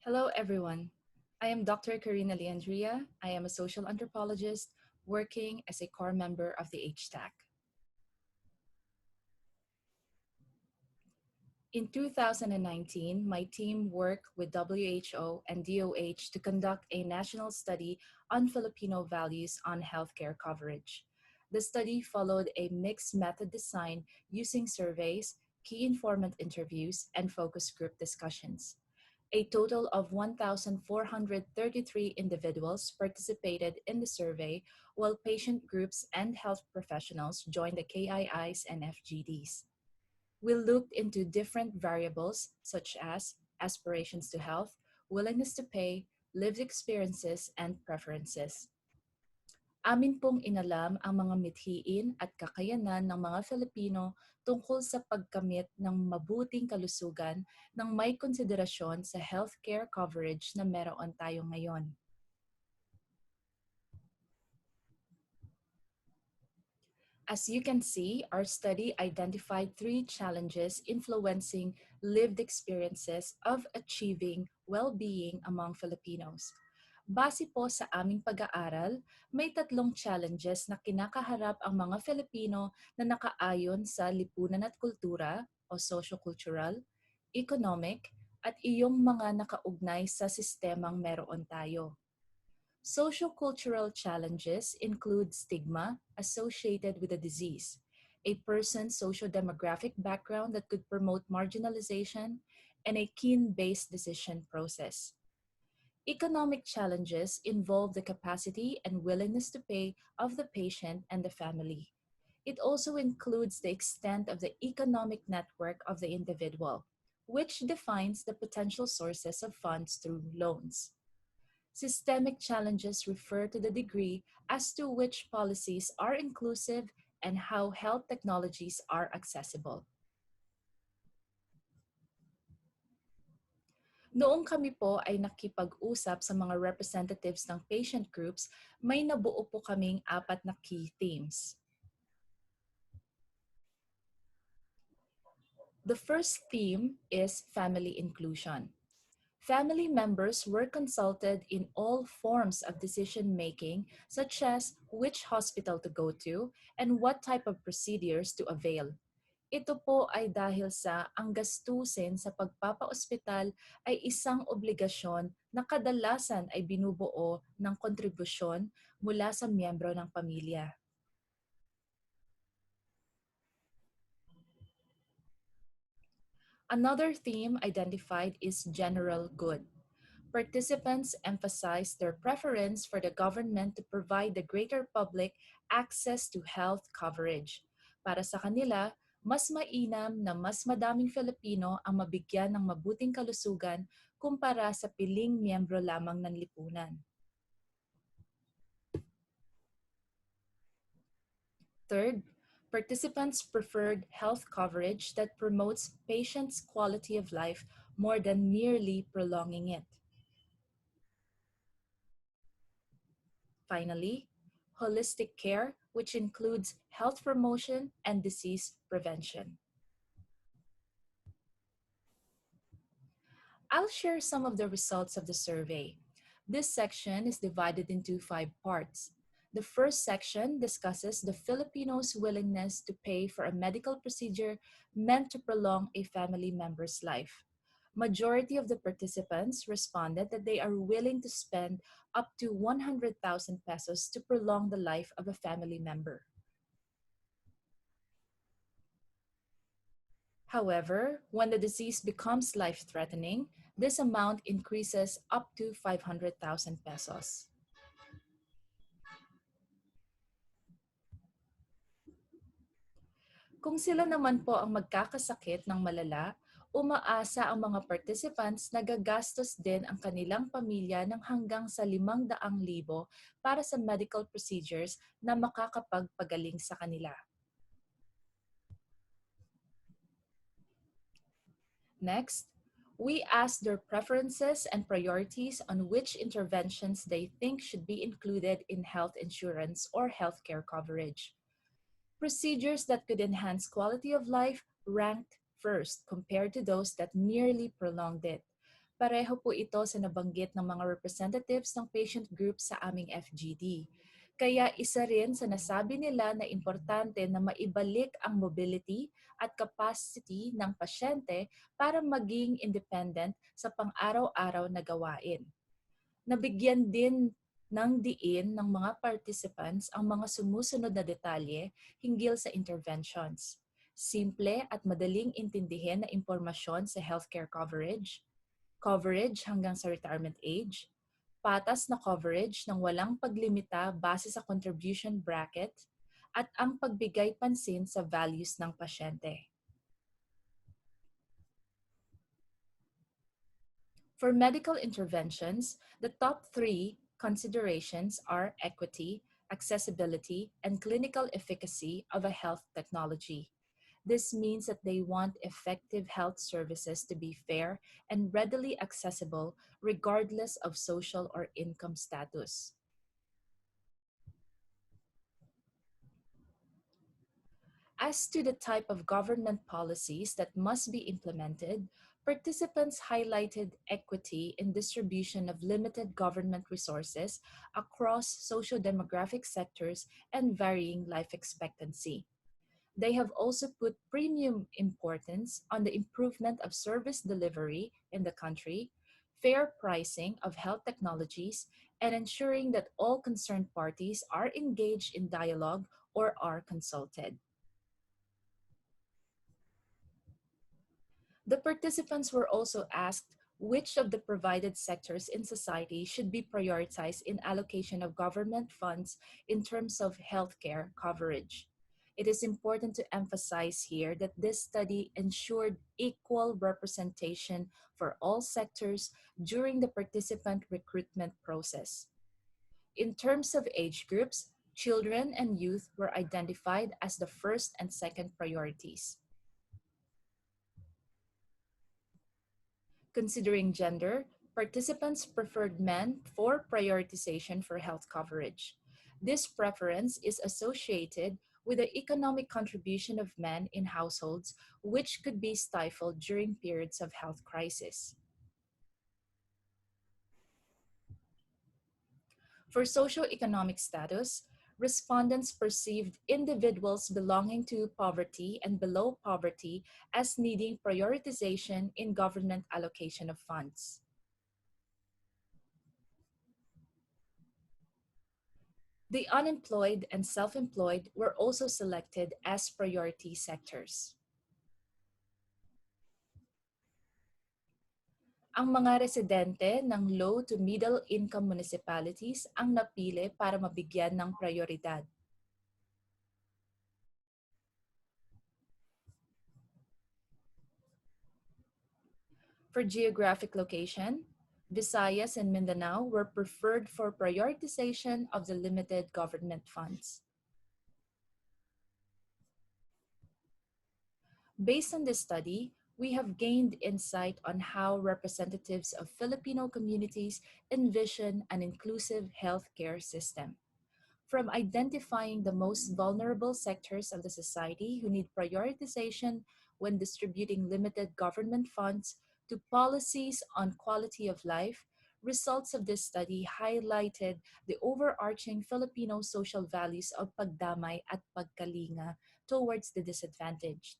Hello, everyone. I am Dr. Karina Leandria. I am a social anthropologist working as a core member of the HTAC. In 2019, my team worked with WHO and DOH to conduct a national study on Filipino values on healthcare coverage. The study followed a mixed method design using surveys, key informant interviews, and focus group discussions. A total of 1,433 individuals participated in the survey, while patient groups and health professionals joined the KIIs and FGDs. We looked into different variables such as aspirations to health, willingness to pay, lived experiences, and preferences. Amin pong inalam ang mga mithiin at kakayanan ng mga Filipino tungkol sa pagkamit ng mabuting kalusugan ng may konsiderasyon sa healthcare coverage na meron tayo ngayon. As you can see, our study identified three challenges influencing lived experiences of achieving well-being among Filipinos. Base po sa aming pag-aaral, may tatlong challenges na kinakaharap ang mga Filipino na nakaayon sa lipunan at kultura o socio-cultural, economic, at iyong mga nakaugnay sa sistemang meron tayo. Social-cultural challenges include stigma associated with the disease, a person's socio-demographic background that could promote marginalization, and a kin-based decision process. Economic challenges involve the capacity and willingness to pay of the patient and the family. It also includes the extent of the economic network of the individual, which defines the potential sources of funds through loans. Systemic challenges refer to the degree as to which policies are inclusive and how health technologies are accessible. Noong kami po ay nakipag-usap sa mga representatives ng patient groups, may nabuo po kaming 4 na key themes. The first theme is family inclusion. Family members were consulted in all forms of decision-making, such as which hospital to go to and what type of procedures to avail. Ito po ay dahil sa ang gastusin sa pagpapaospital ay isang obligasyon na kadalasan ay binubuo ng kontribusyon mula sa miyembro ng pamilya. Another theme identified is general good. Participants emphasize their preference for the government to provide the greater public access to health coverage. Para sa kanila, mas mainam na mas madaming Filipino ang mabigyan ng mabuting kalusugan kumpara sa piling miyembro lamang ng lipunan. Third, participants preferred health coverage that promotes patients' quality of life more than merely prolonging it. Finally, holistic care, which includes health promotion and disease prevention. I'll share some of the results of the survey. This section is divided into 5 parts. The first section discusses the Filipinos' willingness to pay for a medical procedure meant to prolong a family member's life. Majority of the participants responded that they are willing to spend up to 100,000 pesos to prolong the life of a family member. However, when the disease becomes life-threatening, this amount increases up to 500,000 pesos. Kung sila naman po ang magkakasakit ng malala, umaasa ang mga participants na gagastos din ang kanilang pamilya ng hanggang sa 500,000 para sa medical procedures na makakapagpagaling sa kanila. Next, we asked their preferences and priorities on which interventions they think should be included in health insurance or healthcare coverage. Procedures that could enhance quality of life ranked first compared to those that merely prolonged it. Pareho po ito sa nabanggit ng mga representatives ng patient group sa aming FGD. Kaya isa rin sa nasabi nila na importante na maibalik ang mobility at capacity ng pasyente para maging independent sa pang-araw-araw na gawain. Nabigyan din ng diin ng mga participants ang mga sumusunod na detalye hinggil sa interventions. Simple at madaling intindihin na impormasyon sa healthcare coverage, coverage hanggang sa retirement age, patas na coverage ng walang paglimita base sa contribution bracket, at ang pagbigay pansin sa values ng pasyente. For medical interventions, the top three considerations are equity, accessibility, and clinical efficacy of a health technology. This means that they want effective health services to be fair and readily accessible regardless of social or income status. As to the type of government policies that must be implemented, participants highlighted equity in distribution of limited government resources across socio-demographic sectors and varying life expectancy. They have also put premium importance on the improvement of service delivery in the country, fair pricing of health technologies, and ensuring that all concerned parties are engaged in dialogue or are consulted. The participants were also asked which of the provided sectors in society should be prioritized in allocation of government funds in terms of healthcare coverage. It is important to emphasize here that this study ensured equal representation for all sectors during the participant recruitment process. In terms of age groups, children and youth were identified as the first and second priorities. Considering gender, participants preferred men for prioritization for health coverage. This preference is associated with the economic contribution of men in households, which could be stifled during periods of health crisis. For socioeconomic status, respondents perceived individuals belonging to poverty and below poverty as needing prioritization in government allocation of funds. The unemployed and self-employed were also selected as priority sectors. Ang mga residente ng low to middle income municipalities ang napili para mabigyan ng prioridad. For geographic location, Visayas and Mindanao were preferred for prioritization of the limited government funds. Based on this study, we have gained insight on how representatives of Filipino communities envision an inclusive healthcare system. From identifying the most vulnerable sectors of the society who need prioritization when distributing limited government funds to policies on quality of life, results of this study highlighted the overarching Filipino social values of pagdamay at pagkalinga towards the disadvantaged.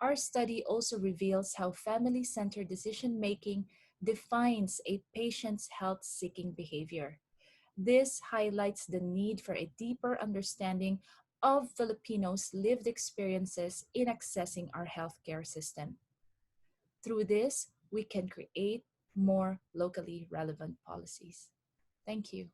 Our study also reveals how family-centered decision-making defines a patient's health-seeking behavior. This highlights the need for a deeper understanding of Filipinos' lived experiences in accessing our healthcare system. Through this, we can create more locally relevant policies. Thank you.